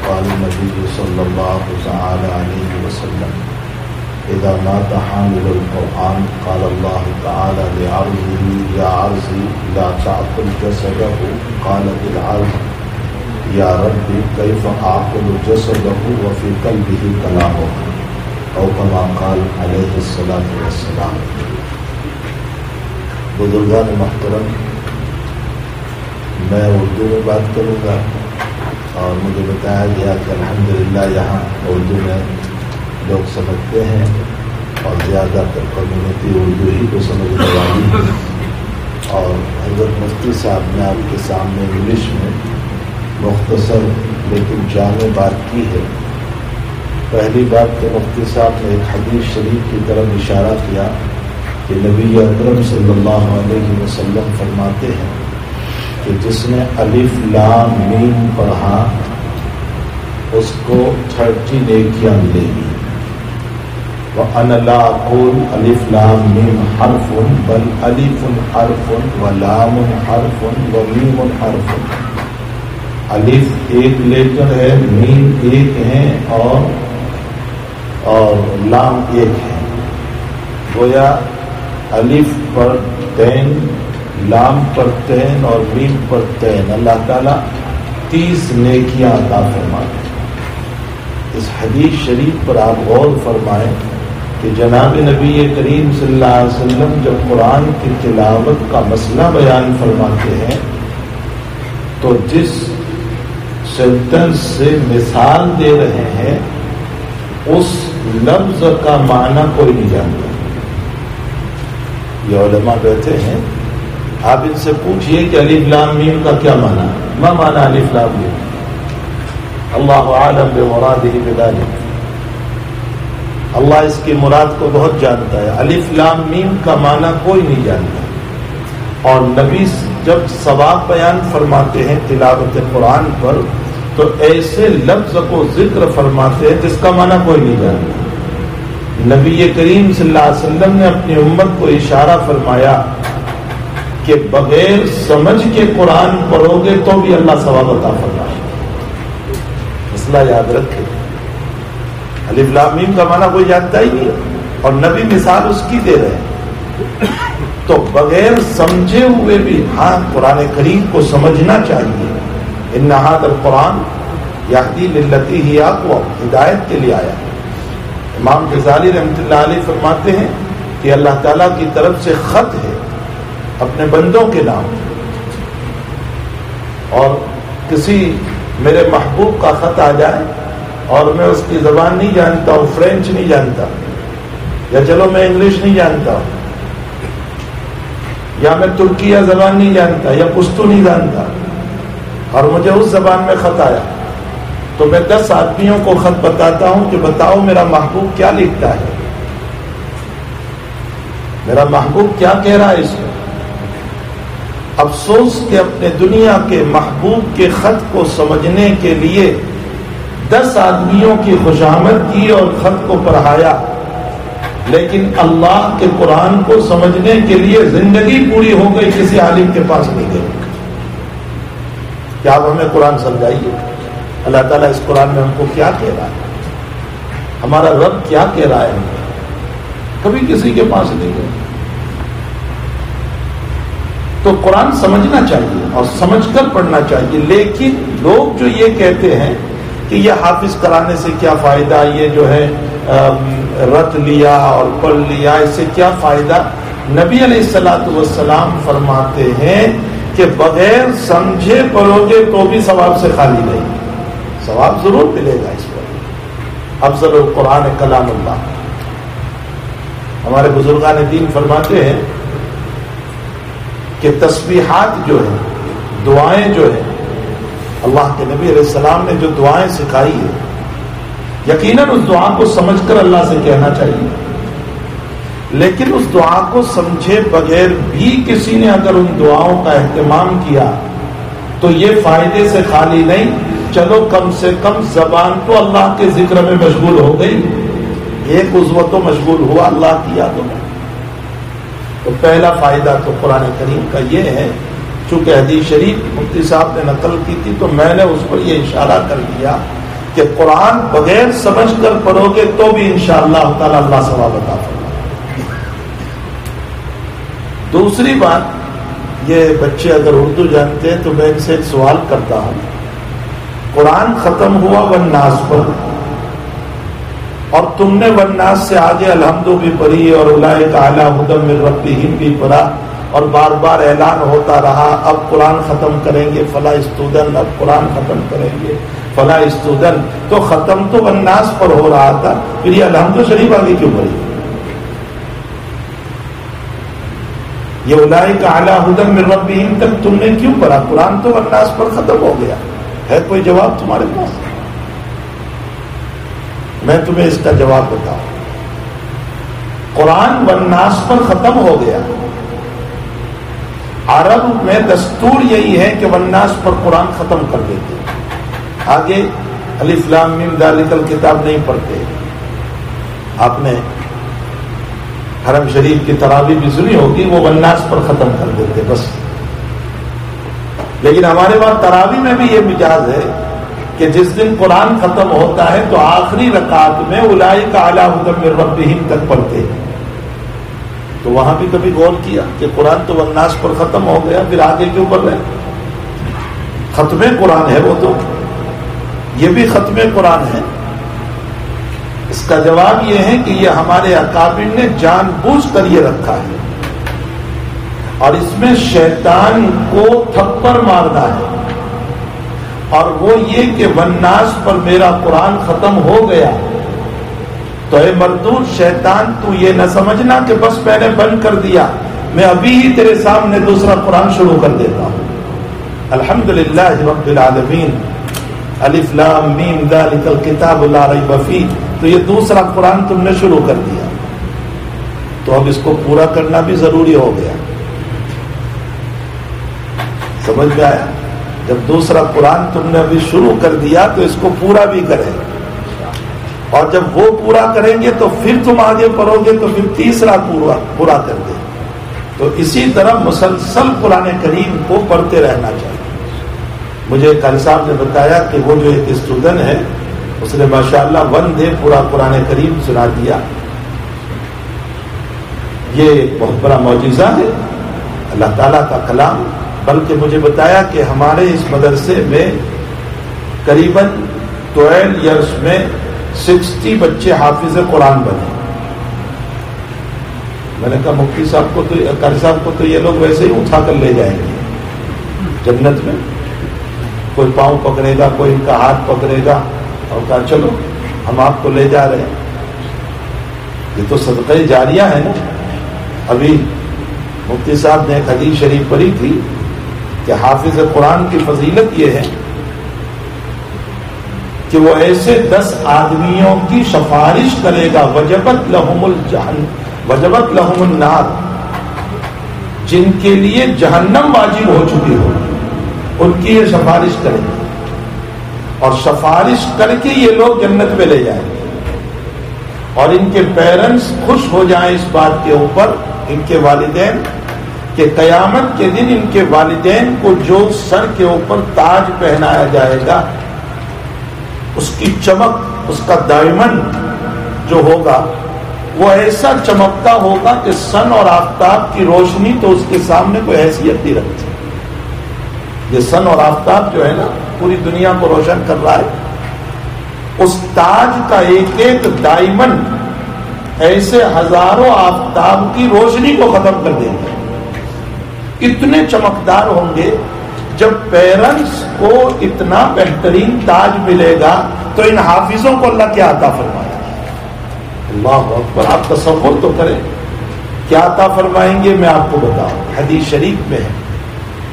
قال النبي صلى الله تعالى عليه وسلم إذا مات حامل القرآن قال الله تعالى لعرضه يا عرضي لا تعقل جسده قال بالعرض يا ربي كيف أعقل جسده وفي قلبه كلامه أو كما قال عليه الصلاة والسلام. بزرگان محترم، میں اردو میں بات کروں گا اور مجھے بتایا گیا کہ الحمدللہ یہاں اردو میں لوگ سمجھتے ہیں اور زیادہ تر کمیونٹی اردو ہی کو سمجھنے والی ہے. اور حضرت مفتی صاحب نے آپ کے سامنے انگلش میں مختصر لیکن جامع بات کی ہے. پہلی بات تو مفتی صاحب نے ایک حدیث شریف کی طرف اشارہ کیا کہ نبی اکرم صلی اللہ علیہ وسلم فرماتے ہیں کہ جس نے الف لام میم پڑھا اس کو 30 نیکیاں ملے گی. وَأَنَا لَا أَقُولُ الف لام میم حرف بل الف حرف ولام حرف ومیم حرف. الف ایک لیٹر ہے، میم ایک ہے اور لام ایک ہے. گویا الف پر تین، لام پر تین اور میم پر تین، اللہ تعالیٰ 30 نیکیاں عطا فرمائے. اس حدیث شریف پر آپ غور فرمائیں کہ جناب نبی کریم صلی اللہ علیہ وسلم جب قرآن کی تلاوت کا مسئلہ بیان فرماتے ہیں تو جس سینٹنس سے مثال دے رہے ہیں اس لفظ کا معنی کوئی نہیں جانتا. یہ علماء بیٹھے ہیں، آپ ان سے پوچھئے کہ الف لام میم کا کیا معنی ہے؟ ما معنی الف لام میم؟ اللہ عالم بمرادہ بذلک. اللہ اس کی مراد کو بہت جانتا ہے. الف لام میم کا معنی کوئی نہیں جانتا. اور نبی جب ثواب بیان فرماتے ہیں تلاوت قرآن پر تو ایسے لفظ کو ذکر فرماتے ہیں جس کا معنی کوئی نہیں جانتا. نبی کریم صلی اللہ علیہ وسلم نے اپنی امت کو اشارہ فرمایا کہ بغیر سمجھ کے قرآن پڑھو گے تو بھی اللہ ثواب عطا فرمائے. مسئلہ یاد رکھے، الف لام میم کا معنی کوئی جانتا ہی نہیں اور نبی مثال اس کی دے رہے ہیں. تو بغیر سمجھے ہوئے بھی قرآن کریم کو سمجھنا چاہیے. ان ھذا القرآن یہدی للتی ہی اقوم، ہدایت کے لیے آیا. امام غزالی رحمۃ اللہ علیہ فرماتے ہیں کہ اللہ تعالیٰ کی طرف سے خط ہے اپنے بندوں کے نام. اور کسی میرے محبوب کا خط آ جائے اور میں اس کی زبان نہیں جانتا ہوں، فرینچ نہیں جانتا، یا چلو میں انگلش نہیں جانتا ہوں، یا میں ترکیہ زبان نہیں جانتا یا پشتو نہیں جانتا، اور مجھے اس زبان میں خط آیا تو میں 10 آدمیوں کو خط بتاتا ہوں کہ بتاؤ میرا محبوب کیا لکھتا ہے، میرا محبوب کیا کہہ رہا ہے اس میں. افسوس کہ اپنے دنیا کے محبوب کے خط کو سمجھنے کے لیے 10 آدمیوں کی خوشامد کی اور خط کو پڑھایا، لیکن اللہ کے قرآن کو سمجھنے کے لیے زندگی پوری ہو گئی، کسی عالم کے پاس نہیں گئی. کیا آپ ہمیں قرآن سمجھائیے. اللہ تعالیٰ اس قرآن میں ہم کو کیا کہہ رہا ہے، ہمارا رب کیا کہہ رہا ہے. کبھی کسی کے پاس نہیں گئے. تو قرآن سمجھنا چاہیے اور سمجھ کر پڑھنا چاہیے. لیکن لوگ جو یہ کہتے ہیں کہ یہ حافظ کرانے سے کیا فائدہ، یہ جو ہے رت لیا اور پڑھ لیا، اس سے کیا فائدہ. نبی علیہ الصلوۃ والسلام فرماتے ہیں کہ بغیر سمجھے پڑھو گے تو بھی ثواب سے خالی نہیں. ثواب ضرور ملے گا اس پر. افضل القرآن کلام اللہ. ہمارے بزرگان دین فرماتے ہیں کہ تسبیحات جو ہیں، دعائیں جو ہیں، اللہ کے نبی علیہ السلام نے جو دعائیں سکھائی ہے، یقیناً اس دعا کو سمجھ کر اللہ سے کہنا چاہیے. لیکن اس دعا کو سمجھے بغیر بھی کسی نے اگر ان دعاؤں کا اہتمام کیا تو یہ فائدے سے خالی نہیں. چلو کم سے کم زبان تو اللہ کے ذکر میں مشغول ہو گئی، ایک عضو تو مشغول ہوا اللہ کی یادوں میں. تو پہلا فائدہ تو قرآن کریم کا یہ ہے. چونکہ حدیث شریف مفتی صاحب نے نقل کی تھی تو میں نے اس پر یہ اشارہ کر دیا کہ قرآن بغیر سمجھ کر پڑھو گے تو بھی انشاءاللہ تعالی اللہ ثواب عطا فرمائے۔ دوسری بات، یہ بچے اگر اردو جانتے ہیں تو میں ان سے ایک سوال کرتا ہوں، قرآن ختم ہوا والناس پر، اور تم نے والناس سے آگے الحمد بھی پڑھی اور اولئک علی ھدی من ربہم بھی پڑھا، اور بار بار اعلان ہوتا رہا اب قرآن ختم کریں گے فلاں اسٹوڈنٹ، اب قرآن ختم کریں گے فلاں اسٹوڈنٹ، تو ختم تو والناس پر ہو رہا تھا، پھر یہ الحمد شریف آگے کیوں پڑھی؟ یہ اولئک علی ھدی من ربہم تک تم نے کیوں پڑھا؟ قرآن تو والناس پر ختم ہو گیا ہے۔ کوئی جواب تمہارے پاس؟ میں تمہیں اس کا جواب بتاؤں۔ قرآن والناس پر ختم ہو گیا، عرب میں دستور یہی ہے کہ والناس پر قرآن ختم کر دیتے، آگے الف لام میم ذالک الکتاب نہیں پڑھتے۔ آپ نے حرم شریف کی تراویح بھی سنی ہوگی، وہ والناس پر ختم کر دیتے بس۔ لیکن ہمارے پاس تراویح میں بھی یہ مجاز ہے کہ جس دن قرآن ختم ہوتا ہے تو آخری رکعت میں اولئک علی ھدی من ربہم تک پڑھتے ہیں۔ تو وہاں بھی کبھی غور کیا کہ قرآن تو والناس پر ختم ہو گیا، پھر آگے کیوں پڑھ رہے ہیں؟ ختم قرآن ہے وہ، تو یہ بھی ختم قرآن ہے۔ اس کا جواب یہ ہے کہ یہ ہمارے اکابر نے جان بوجھ کر یہ رکھا ہے، اور اس میں شیطان کو تھپڑ مارنا ہے، اور وہ یہ کہ والناس پر میرا قرآن ختم ہو گیا، تو اے مردود شیطان تو یہ نہ سمجھنا کہ بس میں نے بند کر دیا، میں ابھی ہی تیرے سامنے دوسرا قرآن شروع کر دیتا ہوں۔ الحمدللہ رب العالمین، الف لام میم ذالک الکتاب لا ریب فیہ، تو یہ دوسرا قرآن تم نے شروع کر دیا، تو اب اس کو پورا کرنا بھی ضروری ہو گیا۔ سمجھ میں آیا؟ جب دوسرا قرآن تم نے ابھی شروع کر دیا تو اس کو پورا بھی کریں، اور جب وہ پورا کریں گے تو پھر تم آگے پڑھو گے تو پھر تیسرا پورا کر دیں۔ تو اسی طرح مسلسل قرآن کریم کو پڑھتے رہنا چاہیے۔ مجھے قاری صاحب نے بتایا کہ وہ جو ایک اسٹوڈنٹ ہے اس نے ماشاءاللہ ون ڈے پورا قرآن کریم سنا دیا۔ یہ ایک بہت بڑا معجزہ ہے اللہ تعالیٰ کا کلام۔ بلکہ مجھے بتایا کہ ہمارے اس مدرسے میں قریباً 12 ایئرس میں 60 بچے حافظ قرآن بنے۔ میں نے کہا مفتی صاحب کو تو قاری صاحب کو تو یہ لوگ ویسے ہی اٹھا کر لے جائیں گے جنت میں، کوئی پاؤں پکڑے گا، کوئی ان کا ہاتھ پکڑے گا اور کہا چلو ہم آپ کو لے جا رہے ہیں۔ یہ تو صدقہ جاریہ ہے نا۔ ابھی مفتی صاحب نے ایک حدیث شریف پڑھی تھی کہ حافظ قرآن کی فضیلت یہ ہے کہ وہ ایسے 10 آدمیوں کی سفارش کرے گا وجبت لہم النار، جن کے لیے جہنم واجب ہو چکی ہو، ان کی یہ سفارش کرے گا، اور سفارش کر کے یہ لوگ جنت میں لے جائیں گے، اور ان کے پیرنٹس خوش ہو جائیں اس بات کے اوپر، ان کے والدین، کہ قیامت کے دن ان کے والدین کو جو سر کے اوپر تاج پہنایا جائے گا اس کی چمک، اس کا ڈائمنڈ جو ہوگا وہ ایسا چمکتا ہوگا کہ سن اور آفتاب کی روشنی تو اس کے سامنے کوئی حیثیت نہیں رکھتی۔ یہ سن اور آفتاب جو ہے نا پوری دنیا کو روشن کر رہا ہے، اس تاج کا ایک ایک ڈائمنڈ ایسے ہزاروں آفتاب کی روشنی کو ختم کر دیں گے، اتنے چمکدار ہوں گے۔ جب پیرنٹس کو اتنا بہترین تاج ملے گا تو ان حافظوں کو اللہ کیا عطا فرمائے گا؟ اللہ اکبر! آپ تصور تو کریں کیا عطا فرمائیں گے، میں آپ کو بتاؤں۔ حدیث شریف میں ہے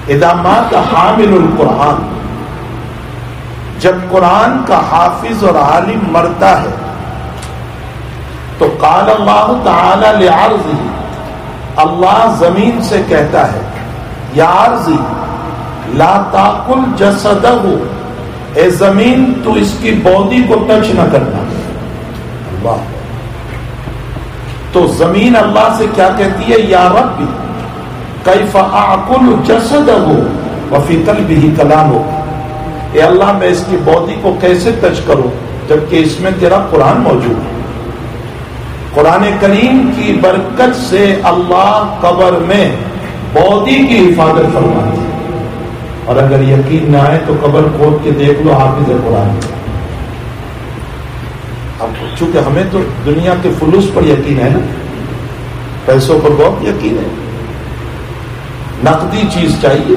اذا مات حامل القرآن، جب قرآن کا حافظ اور عالم مرتا ہے تو قال اللہ تعالی لعرضہ، اللہ زمین سے کہتا ہے یا عرضی لا تاکل جسدہ، اے زمین تو اس کی باڈی کو ٹچ نہ کرنا۔ اللہ، تو زمین اللہ سے کیا کہتی ہے؟ یا ربی کیف اعقل جسدہ وفی قلبہ کلامہ، اے اللہ میں اس کی باڈی کو کیسے ٹچ کروں جبکہ اس میں تیرا قرآن موجود ہے. قرآن کریم کی برکت سے اللہ قبر میں باڈی کی حفاظت فرماتے ہیں. اور اگر یقین نہ آئے تو قبر کھود کے دیکھ لو حافظ قرآن. اب چونکہ ہمیں تو دنیا کے فلوس پر یقین ہے نا، پیسوں پر بہت یقین ہے، نقدی چیز چاہیے.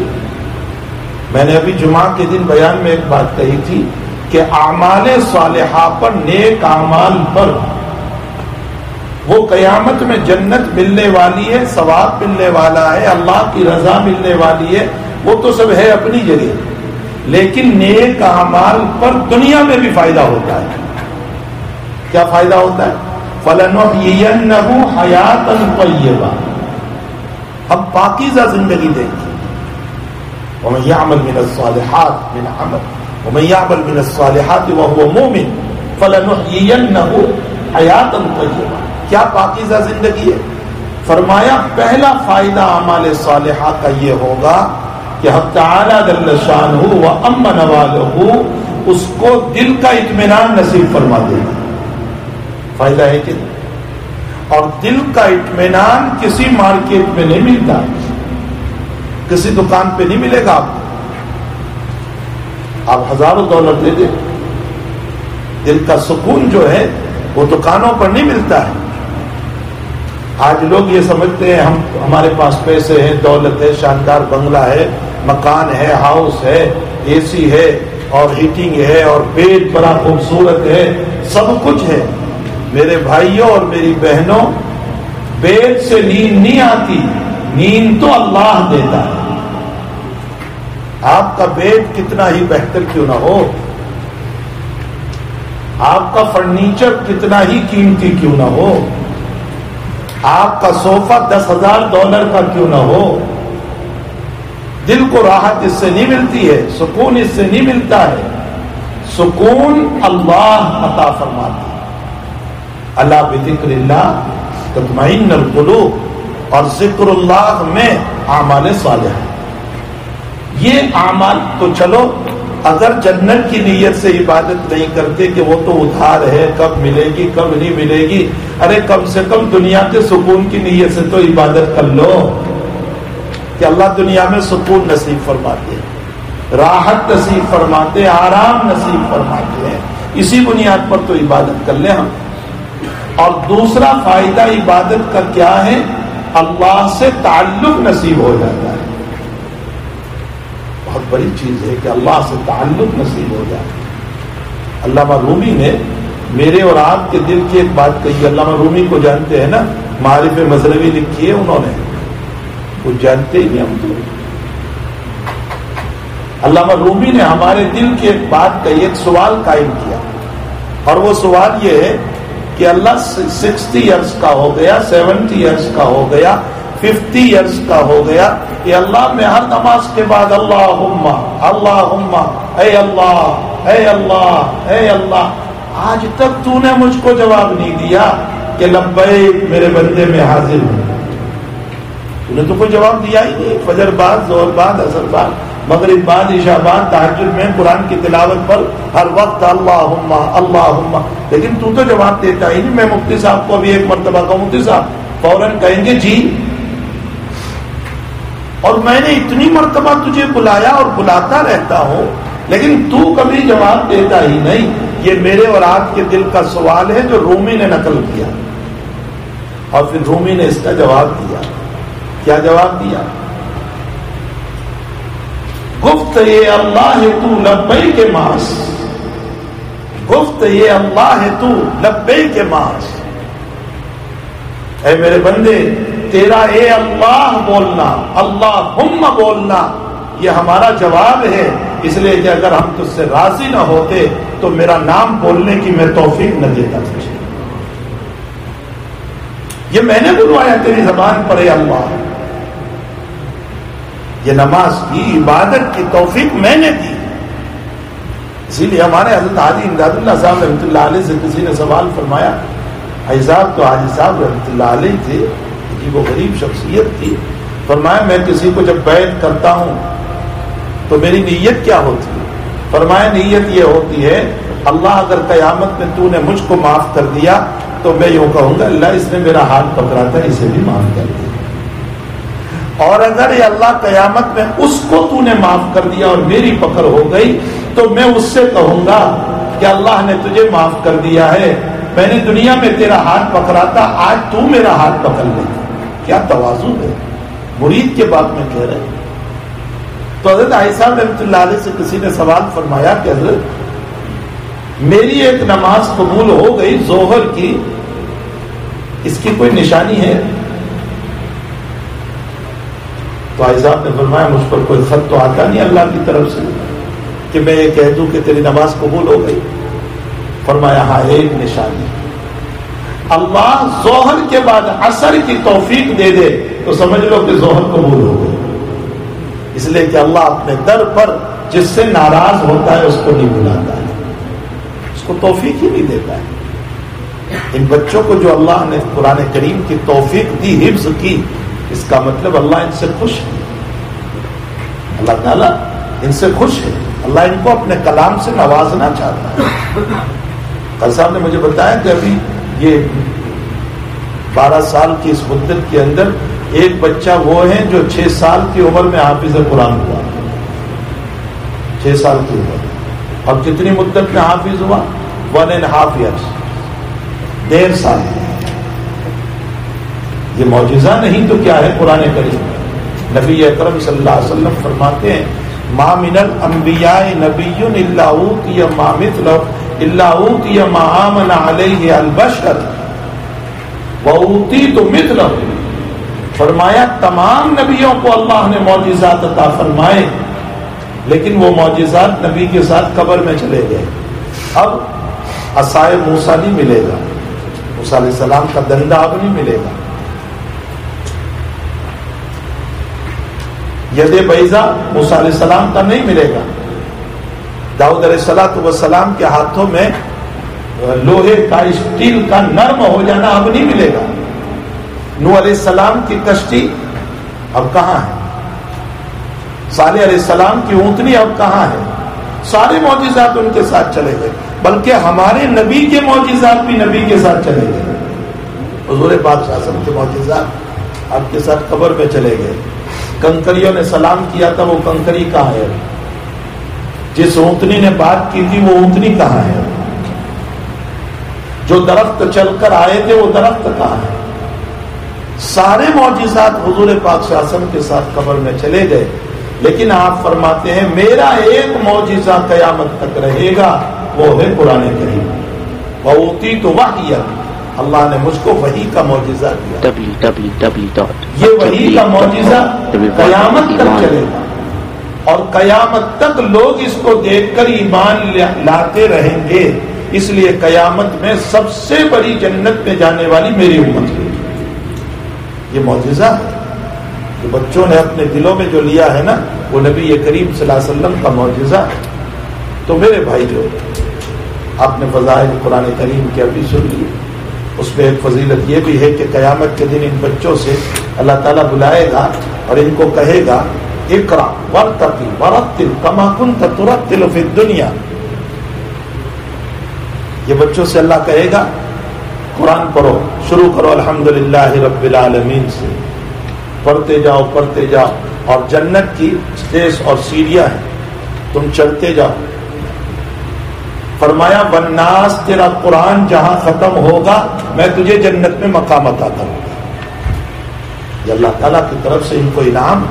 میں نے ابھی جمعہ کے دن بیان میں ایک بات کہی تھی کہ اعمال صالحہ پر، نیک اعمال پر وہ قیامت میں جنت ملنے والی ہے، ثواب ملنے والا ہے، اللہ کی رضا ملنے والی ہے، وہ تو سب ہے اپنی جگہ، لیکن نیک اعمال پر دنیا میں بھی فائدہ ہوتا ہے. کیا فائدہ ہوتا ہے؟ فَلَنُحْيِيَنَّهُ حَيَاةً طَيِّبَةً، ہم پاکیزہ زندگی دیں گے. وَمَن يَعْمَلْ مِنَ الصَّالِحَاتِ مِنْ عَمَلٍ وَمَن يَعْمَلْ مِنَ الصَّالِحَاتِ وَهُوَ مُؤْمِنٌ فَلَنُحْيِيَنَّهُ حَيَاةً طَيِّبَةً. کیا پاکیزہ زندگی ہے؟ فرمایا پہلا فائدہ اعمال صالحہ کا یہ ہوگا کہ حق تعالی جل شانہ و عم نوالہ اس کو دل کا اطمینان نصیب فرما دے گا. فائدہ ہے کہ اور دل کا اطمینان کسی مارکیٹ میں نہیں ملتا، کسی دکان پہ نہیں ملے گا. آپ ہزاروں ڈالر دے دیں، دل کا سکون جو ہے وہ دکانوں پر نہیں ملتا ہے. آج لوگ یہ سمجھتے ہیں ہمارے پاس پیسے ہیں، دولت ہے، شاندار بنگلہ ہے، مکان ہے، ہاؤس ہے، اے سی ہے اور ہیٹنگ ہے اور بیڈ بڑا خوبصورت ہے، سب کچھ ہے. میرے بھائیوں اور میری بہنوں، بیڈ سے نیند نہیں آتی، نیند تو اللہ دیتا ہے. آپ کا بیڈ کتنا ہی بہتر کیوں نہ ہو، آپ کا فرنیچر کتنا ہی قیمتی کیوں نہ ہو، آپ کا صوفہ $10,000 کا کیوں نہ ہو، دل کو راحت اس سے نہیں ملتی ہے، سکون اس سے نہیں ملتا ہے. سکون اللہ عطا فرماتا ہے. اللہ بذکر اللہ تطمئن القلوب، اور ذکر اللہ میں اعمال صالحہ. یہ اعمال تو چلو اگر جنت کی نیت سے عبادت نہیں کرتے کہ وہ تو ادھار ہے، کب ملے گی کب نہیں ملے گی، ارے کم سے کم دنیا کے سکون کی نیت سے تو عبادت کر لو کہ اللہ دنیا میں سکون نصیب فرماتے ہیں، راحت نصیب فرماتے ہیں، آرام نصیب فرماتے ہیں. اسی بنیاد پر تو عبادت کر لیں ہم. اور دوسرا فائدہ عبادت کا کیا ہے؟ اللہ سے تعلق نصیب ہو جاتا ہے. بہت بڑی چیز ہے کہ اللہ سے تعلق نصیب ہو جائے. علامہ رومی نے میرے اور آپ کے دل کی ایک بات کہی. علامہ رومی کو جانتے ہیں نا، معارف مذہبی لکھی ہے انہوں نے، کچھ جانتے ہی نہیں ہم تو. علامہ رومی نے ہمارے دل کی ایک بات کہی، ایک سوال قائم کیا، اور وہ سوال یہ ہے کہ اللہ 60 ایئرس کا ہو گیا، 70 ایئرس کا ہو گیا، 50 ایئرس کا ہو گیا، کہ اللہ میں ہر نماز کے بعد اللہم اللہم اے اللہ اے اللہ اے اللہ، آج تک تو نے مجھ کو جواب نہیں دیا کہ لبیک میرے بندے میں حاضر ہوں. تو نے تو کوئی جواب دیا ہی نہیں. فجر بعد، ظہر بعد، عصر بعد، مغرب بعد، عشاء بعد، تہجد میں، قرآن کی تلاوت پر ہر وقت اللہم اللہم، لیکن تو جواب دیتا ہی نہیں. میں مفتی صاحب کو ابھی ایک مرتبہ کہوں، مفتی صاحب فوراً کہیں گے جی، اور میں نے اتنی مرتبہ تجھے بلایا اور بلاتا رہتا ہوں لیکن تو کبھی جواب دیتا ہی نہیں. یہ میرے اور آپ کے دل کا سوال ہے جو رومی نے نقل کیا، اور پھر رومی نے اس کا جواب دیا. کیا جواب دیا؟ گفت یہ اللہ ہے تو لبئی کے ماس، گفت یہ اللہ ہے تو لبئی کے ماس. اے میرے بندے، تیرا اے اللہ بولنا، اللہم بولنا، یہ ہمارا جواب ہے. اس لیے کہ اگر ہم تجھ سے راضی نہ ہوتے تو میرا نام بولنے کی میں توفیق نہ دیتا تجھے. یہ میں نے بلوایا تیری زبان پر اے اللہ. یہ نماز کی عبادت کی توفیق میں نے دی. اسی لیے ہمارے حضرت حاجی امداد اللہ صاحب رحمۃ اللہ علیہ سے کسی نے سوال فرمایا. حاجی صاحب تو حاجی صاحب رحمۃ اللہ علیہ تھے، وہ غریب شخصیت تھی. فرمایا میں کسی کو جب بیعت کرتا ہوں تو میری نیت کیا ہوتی ہے؟ فرمایا نیت یہ ہوتی ہے اللہ اگر قیامت میں تو نے مجھ کو معاف کر دیا تو میں یوں کہوں گا اللہ اس نے میرا ہاتھ پکڑا تھا اسے بھی معاف کر دیا، اور اگر یہ اللہ قیامت میں اس کو تو نے معاف کر دیا اور میری پکڑ ہو گئی تو میں اس سے کہوں گا کہ اللہ نے تجھے معاف کر دیا ہے، میں نے دنیا میں تیرا ہاتھ پکڑا تھا آج تو میرا ہاتھ پکڑ لے۔ کیا تواضع ہے، مرید کے بات میں کہہ رہے ہیں۔ تو حضرت عائشہ رحمۃ اللہ علیہ سے کسی نے سوال فرمایا کہ حضرت میری ایک نماز قبول ہو گئی ظہر کی، اس کی کوئی نشانی ہے؟ تو عائشہ نے فرمایا مجھ پر کوئی خط تو آتا نہیں اللہ کی طرف سے کہ میں یہ کہہ دوں کہ تیری نماز قبول ہو گئی۔ فرمایا ہاں ایک نشانی، اللہ ظہر کے بعد عصر کی توفیق دے دے تو سمجھ لو کہ ظہر قبول ہو گئی، اس لیے کہ اللہ اپنے در پر جس سے ناراض ہوتا ہے اس کو نہیں بلاتا ہے، اس کو توفیق ہی نہیں دیتا ہے۔ ان بچوں کو جو اللہ نے قرآن کریم کی توفیق دی، حفظ کی، اس کا مطلب اللہ ان سے خوش ہے، اللہ تعالیٰ ان سے خوش ہے، اللہ ان کو اپنے کلام سے نوازنا چاہتا ہے۔ قاری صاحب نے مجھے بتایا کہ ابھی یہ 12 سال کی اس مدت کے اندر ایک بچہ وہ ہے جو 6 سال کی عمر میں حافظ قرآن ہوا، 6 سال کی عمر، اور کتنی مدت میں حافظ ہوا؟ 1.5 years، 1.5 سال۔ یہ معجزہ نہیں تو کیا ہے قرآن کریم؟ نبی اکرم صلی اللہ علیہ وسلم فرماتے ہیں ما من الانبیاء نبی الا اوتی ما مثلہ الا اوتی ما آمن علیہ البشر واوتیت مثلہ۔ فرمایا تمام نبیوں کو اللہ نے معجزات عطا فرمائے، لیکن وہ معجزات نبی کے ساتھ قبر میں چلے گئے۔ اب عصائے موسیٰ نہیں ملے گا، موسیٰ علیہ السلام کا ڈنڈا اب نہیں ملے گا، ید بیضا موسیٰ علیہ السلام کا نہیں ملے گا، داؤد علیہ السلام کے ہاتھوں میں لوہے کا اسٹیل کا نرم ہو جانا اب نہیں ملے گا، نوح علیہ السلام کی کشتی اب کہاں ہے، صالح علیہ السلام کی اونٹنی اب کہاں ہے، سارے معجزات ان کے ساتھ چلے گئے، بلکہ ہمارے نبی کے معجزات بھی نبی کے ساتھ چلے گئے، حضور پاک صلی اللہ علیہ وسلم کے معجزات آپ کے ساتھ قبر میں چلے گئے۔ کنکریوں نے سلام کیا تھا، وہ کنکری کہاں ہے؟ جس اونٹنی نے بات کی تھی وہ اونٹنی کہاں ہے؟ جو درخت چل کر آئے تھے وہ درخت کہاں ہے؟ سارے معجزات حضور پاک صلی اللہ علیہ وسلم کے ساتھ قبر میں چلے گئے، لیکن آپ فرماتے ہیں میرا ایک معجزہ قیامت تک رہے گا، وہ ہے قرآن کریم۔ وَأُوتِيتُ وَحْيًا، اللہ نے مجھ کو وحی کا معجزہ دیا، یہ وحی کا معجزہ قیامت تک چلے گا، اور قیامت تک لوگ اس کو دیکھ کر ایمان لاتے رہیں گے، اس لیے قیامت میں سب سے بڑی جنت میں جانے والی میری امت ہے۔ یہ معجزہ ہے کہ بچوں نے اپنے دلوں میں جو لیا ہے نا، وہ نبی کریم صلی اللہ علیہ وسلم کا معجزہ ہے۔ تو میرے بھائی جو آپ نے فضائل قرآن کریم کے ابھی سن لی، اس میں ایک فضیلت یہ بھی ہے کہ قیامت کے دن ان بچوں سے اللہ تعالیٰ بلائے گا اور ان کو کہے گا اقرا ورتقی ورتل کما کنت ترتل فی الدنیا۔ یہ بچوں سے اللہ کہے گا قرآن پڑھو، شروع کرو الحمدللہ رب العالمین سے، پڑھتے جاؤ، اور جنت کی اسٹیج اور سیڑھیاں ہیں، تم چڑھتے جاؤ۔ فرمایا والناس، تیرا قرآن جہاں ختم ہوگا میں تجھے جنت میں مقام عطا کروں گا۔ یہ اللہ تعالیٰ کی طرف سے ان کو انعام،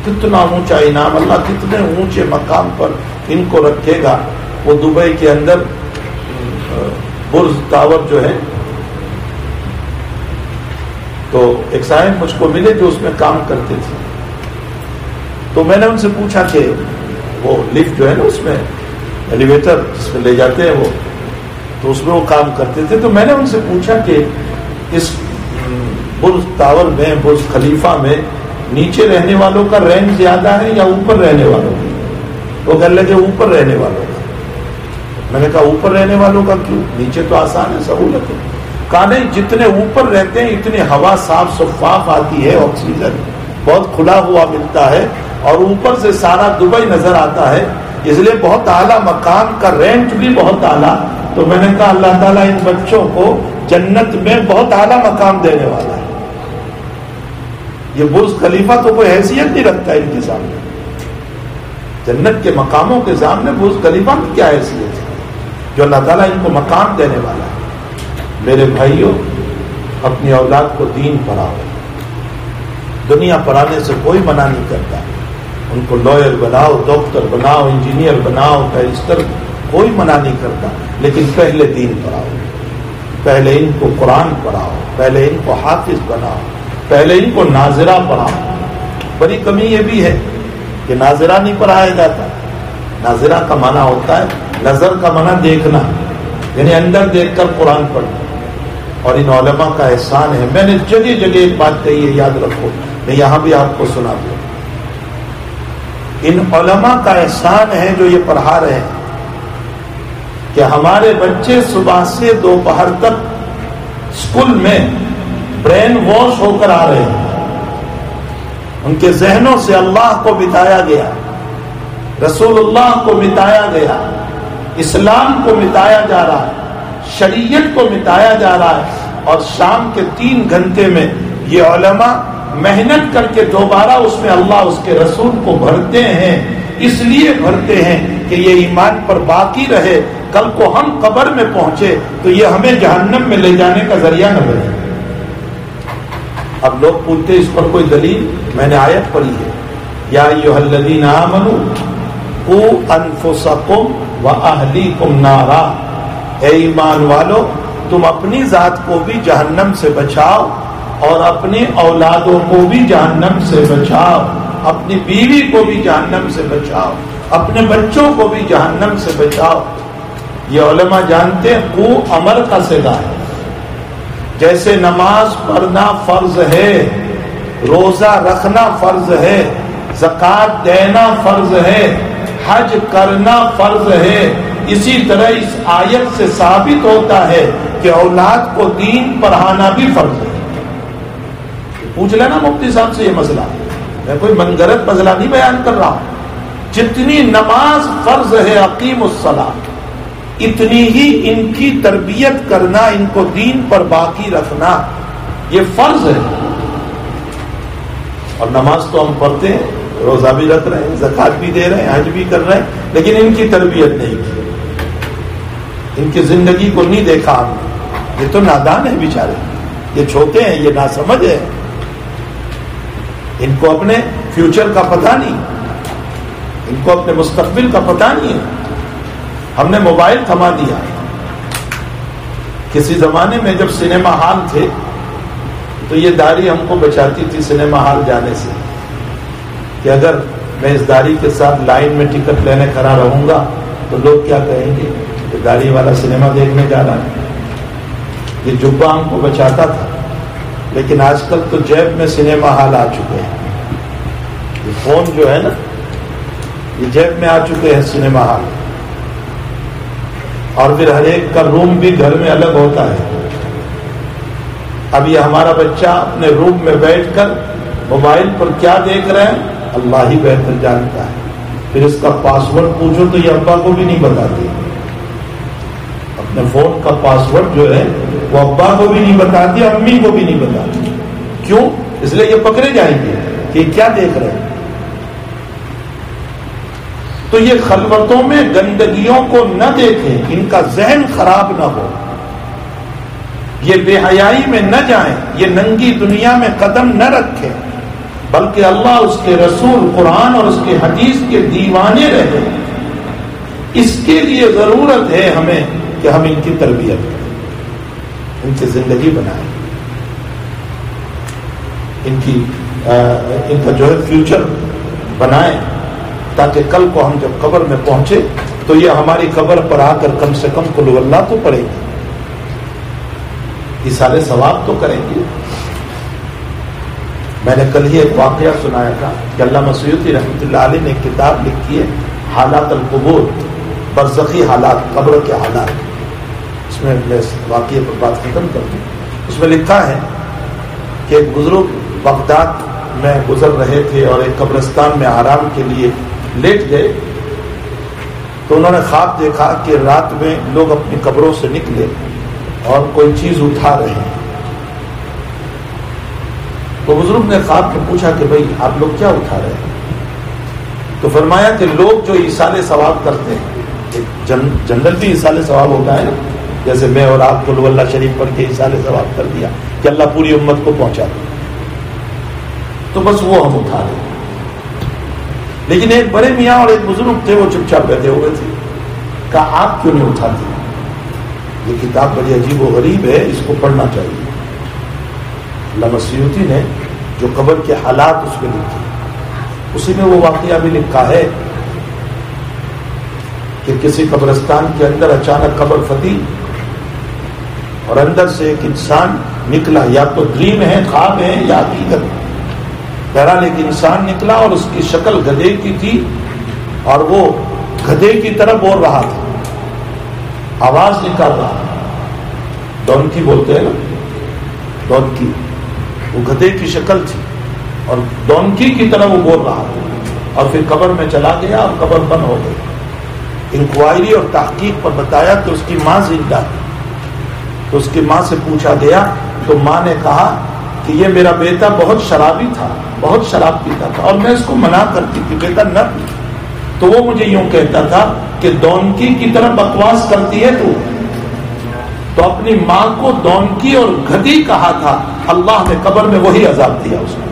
کتنا اونچا انعام، اللہ کتنے اونچے مقام پر ان کو رکھے گا۔ وہ دبئی کے اندر برج ٹاور جو ہے، تو ایک صاحب مجھ کو ملے جو اس میں کام کرتے تھے، تو میں نے ان سے پوچھا کہ وہ لفٹ جو ہے نا، اس میں ایلیویٹر جس میں لے جاتے ہیں وہ، تو اس میں وہ کام کرتے تھے، تو میں نے ان سے پوچھا کہ اس برج ٹاور میں، برج خلیفہ میں نیچے رہنے والوں کا رینک زیادہ ہے یا اوپر رہنے والوں کا؟ وہ کہنے لگے اوپر رہنے والوں کا۔ میں نے کہا اوپر رہنے والوں کا کیوں؟ نیچے تو آسان ہے، سہولت ہے۔ کہا نہیں، جتنے اوپر رہتے ہیں اتنی ہوا صاف شفاف آتی ہے، آکسیجن بہت کھلا ہوا ملتا ہے، اور اوپر سے سارا دبئی نظر آتا ہے، اس لیے بہت اعلیٰ مقام کا رینٹ بھی بہت اعلیٰ. تو میں نے کہا اللہ تعالیٰ ان بچوں کو جنت میں بہت اعلیٰ مقام دینے والا ہے. یہ برج خلیفہ تو کوئی حیثیت نہیں رکھتا ان کے سامنے. جنت کے مقاموں کے سامنے برج خلیفہ کی کیا حیثیت ہے جو اللہ تعالیٰ ان کو مقام دینے والا ہے. میرے بھائیوں، اپنی اولاد کو دین پڑھاؤ. دنیا پڑھانے سے کوئی منع نہیں کرتا. ان کو لائر بناؤ، ڈاکٹر بناؤ، انجینئر بناؤ، بیرسٹر، کوئی منع نہیں کرتا. لیکن پہلے دین پڑھاؤ، پہلے ان کو قرآن پڑھاؤ، پہلے ان کو حافظ بناؤ، پہلے ان کو ناظرہ پڑھاؤ. بڑی کمی یہ بھی ہے کہ ناظرہ نہیں پڑھایا جاتا. ناظرہ کا معنی ہوتا ہے، نظر کا معنی دیکھنا، یعنی اندر دیکھ کر قرآن پڑھنا. اور ان علماء کا احسان ہے. میں نے جگہ جگہ ایک بات کہی ہے، یاد رکھو، میں یہاں بھی آپ کو سنا دوں. ان علماء کا احسان ہے جو یہ پڑھا رہے ہیں کہ ہمارے بچے صبح سے دوپہر تک اسکول میں برین واش ہو کر آ رہے ہیں. ان کے ذہنوں سے اللہ کو بتایا گیا، رسول اللہ کو مٹایا گیا، اسلام کو مٹایا جا رہا ہے، شریعت کو مٹایا جا رہا ہے. اور شام کے 3 گھنٹے میں یہ علماء محنت کر کے دوبارہ اس میں اللہ اس کے رسول کو بھرتے ہیں. اس لیے بھرتے ہیں کہ یہ ایمان پر باقی رہے، کل کو ہم قبر میں پہنچے تو یہ ہمیں جہنم میں لے جانے کا ذریعہ نہ بنے. اب لوگ پوچھتے اس پر کوئی دلیل؟ میں نے آیت پڑھی ہے، یا ایھا الذین آمنوا قوا انفسکم واہلیکم نارا. اے ایمان والو، تم اپنی ذات کو بھی جہنم سے بچاؤ اور اپنی اولادوں کو بھی جہنم سے بچاؤ، اپنی بیوی کو بھی جہنم سے بچاؤ، اپنے بچوں کو بھی جہنم سے بچاؤ. یہ علماء جانتے ہیں قو امر کا صیغہ ہے. جیسے نماز پڑھنا فرض ہے، روزہ رکھنا فرض ہے، زکوٰۃ دینا فرض ہے، حج کرنا فرض ہے، اسی طرح اس آیت سے ثابت ہوتا ہے کہ اولاد کو دین پڑھانا بھی فرض ہے. پوچھ لینا مفتی صاحب سے یہ مسئلہ. میں کوئی منگرت مسئلہ نہیں بیان کر رہا ہوں. جتنی نماز فرض ہے اقیم الصلاۃ، اتنی ہی ان کی تربیت کرنا، ان کو دین پر باقی رکھنا یہ فرض ہے. اور نماز تو ہم پڑھتے ہیں، روزہ بھی رکھ رہے ہیں، زکوٰۃ بھی دے رہے ہیں، حج بھی کر رہے ہیں، لیکن ان کی تربیت نہیں کی، ان کی زندگی کو نہیں دیکھا ہم نے. یہ تو نادان ہے بیچارے، یہ چھوٹے ہیں، یہ ناسمجھ ہے. ان کو اپنے فیوچر کا پتہ نہیں، ان کو اپنے مستقبل کا پتہ نہیں ہے. ہم نے موبائل تھما دیا. کسی زمانے میں جب سنیما ہال تھے تو یہ داڑھی ہم کو بچاتی تھی سنیما ہال جانے سے، کہ اگر میں اس داڑھی کے ساتھ لائن میں ٹکٹ لینے کھڑا رہوں گا تو لوگ کیا کہیں گے کہ داڑھی والا سنیما دیکھنے جا رہا ہے. یہ جبہ ہم کو بچاتا تھا. لیکن آج کل تو جیب میں سنیما ہال آ چکے ہیں. یہ فون جو ہے نا، یہ جیب میں آ چکے ہیں سنیما ہال. اور پھر ہر ایک کا روم بھی گھر میں الگ ہوتا ہے. اب یہ ہمارا بچہ اپنے روم میں بیٹھ کر موبائل پر کیا دیکھ رہے ہیں اللہ ہی بہتر جانتا ہے. پھر اس کا پاسورڈ پوچھو تو یہ ابا کو بھی نہیں بتاتی. اپنے فون کا پاسورڈ جو ہے وہ ابا کو بھی نہیں بتاتی، امی کو بھی نہیں بتاتی. کیوں؟ اس لیے یہ پکڑے جائیں گے کہ کیا دیکھ رہے ہیں. تو یہ خلوتوں میں گندگیوں کو نہ دیکھیں، ان کا ذہن خراب نہ ہو. یہ بے حیائی میں نہ جائیں، یہ ننگی دنیا میں قدم نہ رکھیں، بلکہ اللہ، اس کے رسول، قرآن اور اس کے حدیث کے دیوانے رہیں. اس کے لیے ضرورت ہے ہمیں کہ ہم ان کی تربیت کریں، ان کی زندگی بنائیں، ان کا جو ہے فیوچر بنائیں، تاکہ کل کو ہم جب قبر میں پہنچے تو یہ ہماری قبر پر آ کر کم سے کم قل اللہ تو پڑھیں گے، ایثار ثواب تو کریں گے. میں نے کل ہی ایک واقعہ سنایا تھا کہ علامہ سیوطی رحمۃ اللہ علیہ نے ایک کتاب لکھی ہے حالات القبور، برزخی حالات، قبر کے حالات. اس میں واقعے پر بات ختم کر دوں. اس میں لکھا ہے کہ ایک بزرگ بغداد میں گزر رہے تھے اور ایک قبرستان میں آرام کے لیے لیٹ گئے. تو انہوں نے خواب دیکھا کہ رات میں لوگ اپنی قبروں سے نکلے اور کوئی چیز اٹھا رہے ہیں. تو بزرگ نے خواب میں پوچھا کہ بھائی آپ لوگ کیا اٹھا رہے ہیں؟ تو فرمایا کہ لوگ جو ایصال ثواب کرتے ہیں، جنرل بھی ایصال ثواب ہوتا ہے نا، جیسے میں اور آپ کو اللہ شریف پڑھ کے ایصال ثواب کر دیا کہ اللہ پوری امت کو پہنچا دے، تو بس وہ ہم اٹھا رہے ہیں. لیکن ایک بڑے میاں اور ایک بزرگ تھے، وہ چپ چاپ بیٹھے ہوئے تھے. کہا آپ کیوں نہیں اٹھاتے؟ یہ کتاب بڑی عجیب و غریب ہے، اس کو پڑھنا چاہیے. علامہ سیوطی نے جو قبر کے حالات اس میں لکھے، اسی میں وہ واقعہ بھی لکھا ہے کہ کسی قبرستان کے اندر اچانک قبر پھٹی اور اندر سے ایک انسان نکلا. یا تو ڈریم ہے، خواب ہے، یا حقیقت. بہرحال ایک انسان نکلا اور اس کی شکل گدھے کی تھی اور وہ گدھے کی طرح بول رہا تھا، آواز نکال رہا. ڈونکی بولتے ہیں نا، ڈونکی. وہ گدھے کی شکل تھی اور ڈونکی کی طرح وہ بول رہا تھا. اور پھر قبر میں چلا گیا اور قبر بند ہو گئی. انکوائری اور تحقیق پر بتایا کہ اس کی ماں زندہ تھی. تو اس کی ماں سے پوچھا گیا تو ماں نے کہا کہ یہ میرا بیٹا بہت شرابی تھا، بہت شراب پیتا تھا اور میں اس کو منع کرتی تھی بیٹا نہ پی. تو وہ مجھے یوں کہتا تھا کہ ڈونکی کی طرح بکواس کرتی ہے تو اپنی ماں کو ڈونکی اور گدھی کہا تھا. اللہ نے قبر میں وہی عذاب دیا اس کو.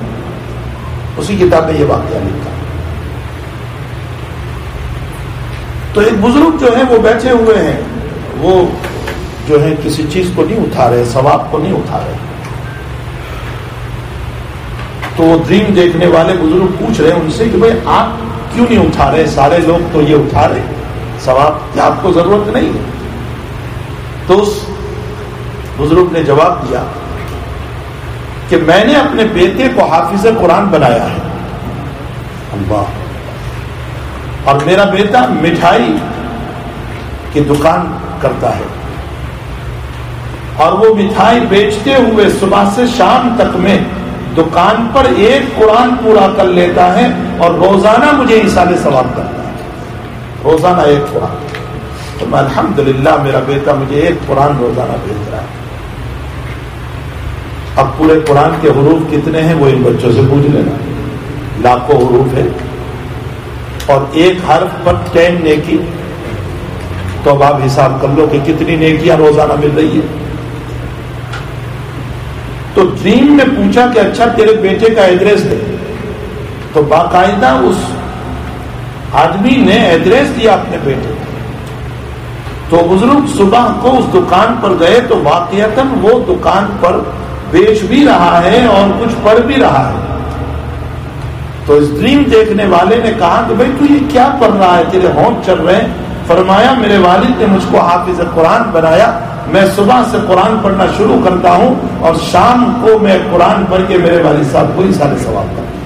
اسی کتاب میں یہ واقعہ لکھا. تو ایک بزرگ جو ہے وہ بیٹھے ہوئے ہیں، وہ جو ہے کسی چیز کو نہیں اٹھا رہے، ثواب کو نہیں اٹھا رہے. تو وہ ڈریم دیکھنے والے بزرگ پوچھ رہے ہیں ان سے کہ بھائی آپ کیوں نہیں اٹھا رہے؟ سارے لوگ تو یہ اٹھا رہے ثواب، کیا آپ کو ضرورت نہیں ہے؟ تو اس بزرگ نے جواب دیا کہ میں نے اپنے بیٹے کو حافظ قرآن بنایا ہے. اللہ. اور میرا بیٹا مٹھائی کی دکان کرتا ہے اور وہ مٹھائی بیچتے ہوئے صبح سے شام تک میں دکان پر ایک قرآن پورا کر لیتا ہے اور روزانہ مجھے ایصال ثواب کرتا ہے. روزانہ ایک قرآن. تو میں الحمدللہ میرا بیٹا مجھے ایک قرآن روزانہ بھیج رہا ہے. اب پورے قرآن کے حروف کتنے ہیں وہ ان بچوں سے پوچھ لینا. لاکھوں حروف ہے اور ایک حرف پر 10 نیکی. تو اب آپ حساب کر لو کہ کتنی نیکیاں روزانہ مل رہی ہے. تو ڈریم میں پوچھا کہ اچھا تیرے بیٹے کا ایڈریس دے. تو باقاعدہ اس آدمی نے ایڈریس دیا اپنے بیٹے کو. تو بزرگ صبح کو اس دکان پر گئے تو واقعتاً وہ دکان پر بیچ بھی رہا ہے اور کچھ پڑھ بھی رہا ہے. تو اس ڈریم دیکھنے والے نے کہا کہ بھائی تو یہ کیا پڑھ رہا ہے، تیرے ہونٹ چل رہے ہیں. فرمایا میرے والد نے مجھ کو حافظ قرآن بنایا. میں صبح سے قرآن پڑھنا شروع کرتا ہوں اور شام کو میں قرآن پڑھ کے میرے والد صاحب کو ایصال ثواب کرتا ہوں.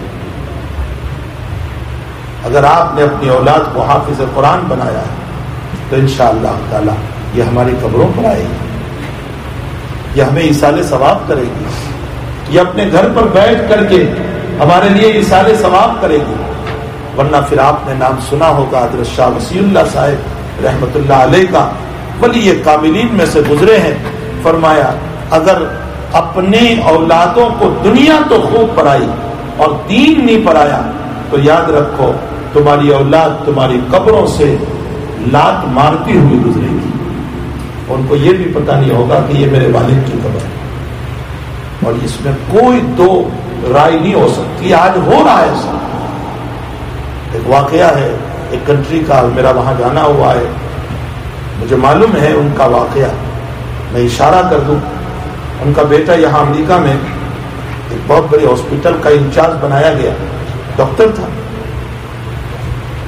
اگر آپ نے اپنی اولاد کو حافظ قرآن بنایا ہے تو انشاءاللہ تعالی یہ ہماری قبروں پر آئے گی، یہ ہمیں ایصال ثواب کرے گی، یہ اپنے گھر پر بیٹھ کر کے ہمارے لیے ایصال ثواب کرے گی. ورنہ پھر آپ نے نام سنا ہوگا حضرت شاہ وسیع اللہ صاحب رحمۃ اللہ علیہ کا، ولی کاملین میں سے گزرے ہیں. فرمایا اگر اپنے اولادوں کو دنیا تو خوب پڑھائی اور دین نہیں پڑھایا تو یاد رکھو تمہاری اولاد تمہاری قبروں سے لات مارتی ہوئی گزرے گی. ان کو یہ بھی پتہ نہیں ہوگا کہ یہ میرے والد کی قبر ہے، اور اس میں کوئی دو رائے نہیں ہو سکتی. آج ہو رہا ہے سب. ایک واقعہ ہے ایک کنٹری کا، میرا وہاں جانا ہوا ہے، مجھے معلوم ہے ان کا واقعہ. میں اشارہ کر دوں، ان کا بیٹا یہاں امریکہ میں ایک بہت بڑے ہاسپٹل کا انچارج بنایا گیا، ڈاکٹر تھا.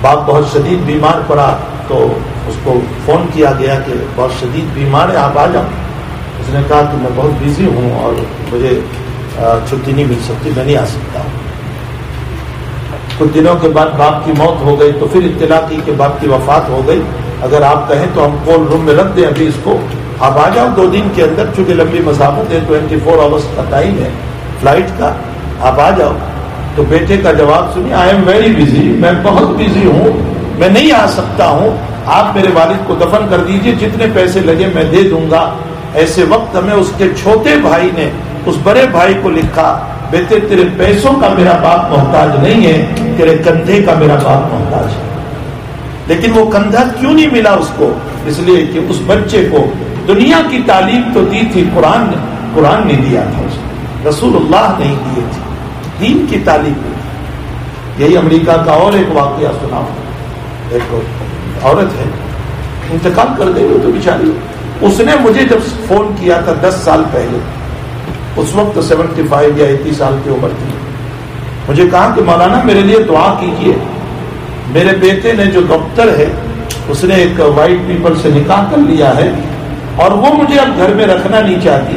باپ بہت شدید بیمار پڑا تو اس کو فون کیا گیا کہ بہت شدید بیمار ہے، آپ آ جاؤ. اس نے کہا کہ میں بہت بیزی ہوں اور مجھے چھٹی نہیں مل سکتی، میں نہیں آ سکتا ہوں. کچھ دنوں کے بعد باپ کی موت ہو گئی تو پھر اطلاع کی کہ باپ کی وفات ہو گئی. اگر آپ کہیں تو ہم کول روم میں رکھ دیں ابھی اس کو، آپ آ جاؤ 2 دن کے اندر، چونکہ لمبی مسافت ہے، 24 آورس کا ٹائم ہے فلائٹ کا، آپ آ جاؤ. تو بیٹے کا جواب سنی، آئی ایم ویری بزی، میں بہت بزی ہوں، میں نہیں آ سکتا ہوں. آپ میرے والد کو دفن کر دیجئے، جتنے پیسے لگے میں دے دوں گا۔ ایسے وقت میں اس کے چھوٹے بھائی نے اس بڑے بھائی کو لکھا، بیٹے تیرے پیسوں کا میرا باپ محتاج نہیں ہے، تیرے کندھے کا میرا باپ محتاج ہے۔ لیکن وہ کندھا کیوں نہیں ملا اس کو؟ اس لیے کہ اس بچے کو دنیا کی تعلیم تو دی تھی، قرآن نہیں دیا تھا اس کو، رسول اللہ نہیں دیے تھے، دین کی تعلیم دی تھی۔ یہی امریکہ کا اور ایک واقعہ سنا، ایک عورت ہے انتقال کر گئی وہ تو بیچاری، اس نے مجھے جب فون کیا تھا 10 سال پہلے، اس وقت 75 یا 80 سال کی عمر تھی، مجھے کہا کہ مولانا میرے لیے دعا کیجئے، میرے بیٹے نے جو ڈاکٹر ہے اس نے ایک وائٹ پیپل سے نکاح کر لیا ہے اور وہ مجھے اب گھر میں رکھنا نہیں چاہتی،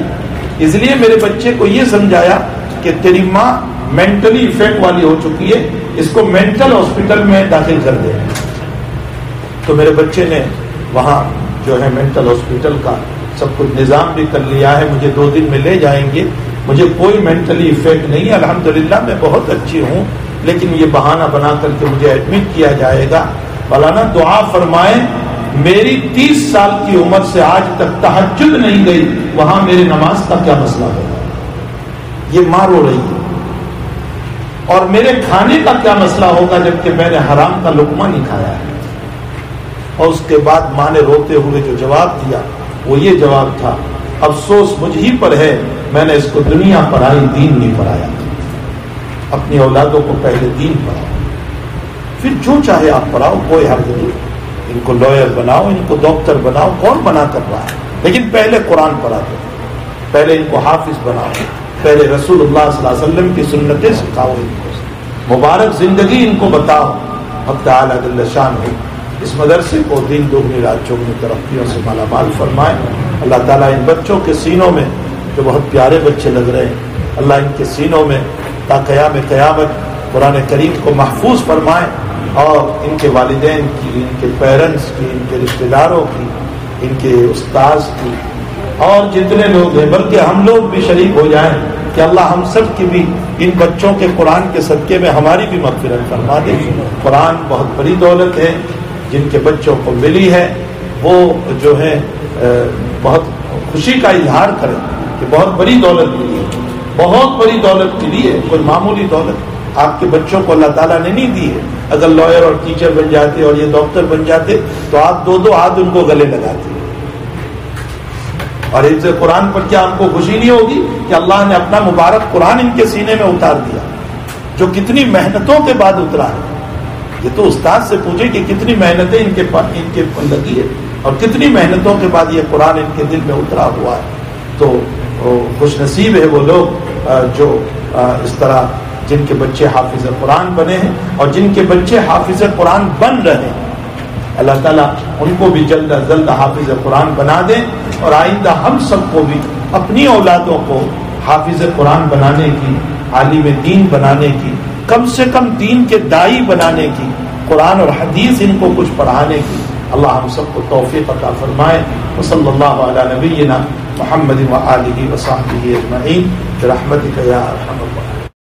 اس لیے میرے بچے کو یہ سمجھایا کہ تیری ماں مینٹلی افیکٹ والی ہو چکی ہے، اس کو مینٹل ہاسپٹل میں داخل کر دے۔ تو میرے بچے نے وہاں جو ہے مینٹل ہاسپٹل کا سب کچھ نظام بھی کر لیا ہے، مجھے 2 دن میں لے جائیں گے، مجھے کوئی مینٹلی افیکٹ نہیں ہے، الحمدللہ میں بہت اچھی ہوں، لیکن یہ بہانہ بنا کر کے مجھے ایڈمٹ کیا جائے گا۔ مولانا دعا فرمائیں، میری 30 سال کی عمر سے آج تک تہجد نہیں گئی، وہاں میری نماز کا کیا مسئلہ ہوگا؟ یہ ماں رو رہی ہے۔ اور میرے کھانے کا کیا مسئلہ ہوگا جبکہ میں نے حرام کا لقمہ نہیں کھایا ہے؟ اور اس کے بعد ماں نے روتے ہوئے جو جواب دیا وہ یہ جواب تھا، افسوس مجھ ہی پر ہے، میں نے اس کو دنیا پڑھائی، دین نہیں پڑھایا، اپنی اولادوں کو پہلے دین پڑھاؤ، پھر جو چاہے آپ پڑھاؤ، کوئی حرج نہیں، ان کو لائر بناؤ، ان کو ڈاکٹر بناؤ، کون بنا کر رہا ہے، لیکن پہلے قرآن پڑھا دو، پہلے ان کو حافظ بناؤ، پہلے رسول اللہ صلی اللہ علیہ وسلم کی سنتیں سکھاؤ، ان کو مبارک زندگی ان کو بتاؤ۔ اب تعالیٰ جل شان ہو اس مدرسے کو دین دگنی رات چوگنی ترقیوں سے مالا مال فرمائے۔ اللہ تعالیٰ ان بچوں کے سینوں میں جو بہت پیارے بچے لگ رہے ہیں، اللہ ان کے سینوں میں تا قیام قیامت قرآن کریم کو محفوظ فرمائے، اور ان کے والدین کی، ان کے پیرنٹس کی، ان کے رشتہ داروں کی، ان کے استاذ کی، اور جتنے لوگ ہیں بلکہ ہم لوگ بھی شریک ہو جائیں کہ اللہ ہم سب کی بھی ان بچوں کے قرآن کے صدقے میں ہماری بھی مغفرت فرما دے۔ قرآن بہت بڑی دولت ہے، جن کے بچوں کو ملی ہے وہ جو ہے بہت خوشی کا اظہار کریں کہ بہت بڑی دولت ملی ہے، بہت بڑی دولت ملی ہے، کوئی معمولی دولت آپ کے بچوں کو اللہ تعالیٰ نے نہیں دی ہے۔ اگر لائر اور ٹیچر بن جاتے اور یہ ڈاکٹر بن جاتے تو آپ 2 ہاتھ ان کو گلے لگاتے۔ اور حفظ قرآن پر کیا ہم کو خوشی نہیں ہوگی کہ اللہ نے اپنا مبارک قرآن ان کے سینے میں اتار دیا، جو کتنی محنتوں کے بعد اترا ہے؟ یہ تو استاد سے پوچھے کہ کتنی محنتیں ان کے لگی ہے اور کتنی محنتوں کے بعد یہ قرآن ان کے دل میں اترا ہوا ہے۔ تو خوش نصیب ہے وہ لوگ جو اس طرح جن کے بچے حافظ قرآن بنے ہیں اور جن کے بچے حافظ قرآن بن رہے ہیں۔ اللہ تعالیٰ ان کو بھی جلد از جلد حافظ قرآن بنا دیں، اور آئندہ ہم سب کو بھی اپنی اولادوں کو حافظ قرآن بنانے کی، عالم دین بنانے کی، کم سے کم دین کے داعی بنانے کی، قرآن اور حدیث ان کو کچھ پڑھانے کی اللہ ہم سب کو توفیق عطا فرمائے۔ وصلی اللہ علی نبینا محمد و آلہ و صحبہ اجمعین برحمتک یا ارحم الراحمین۔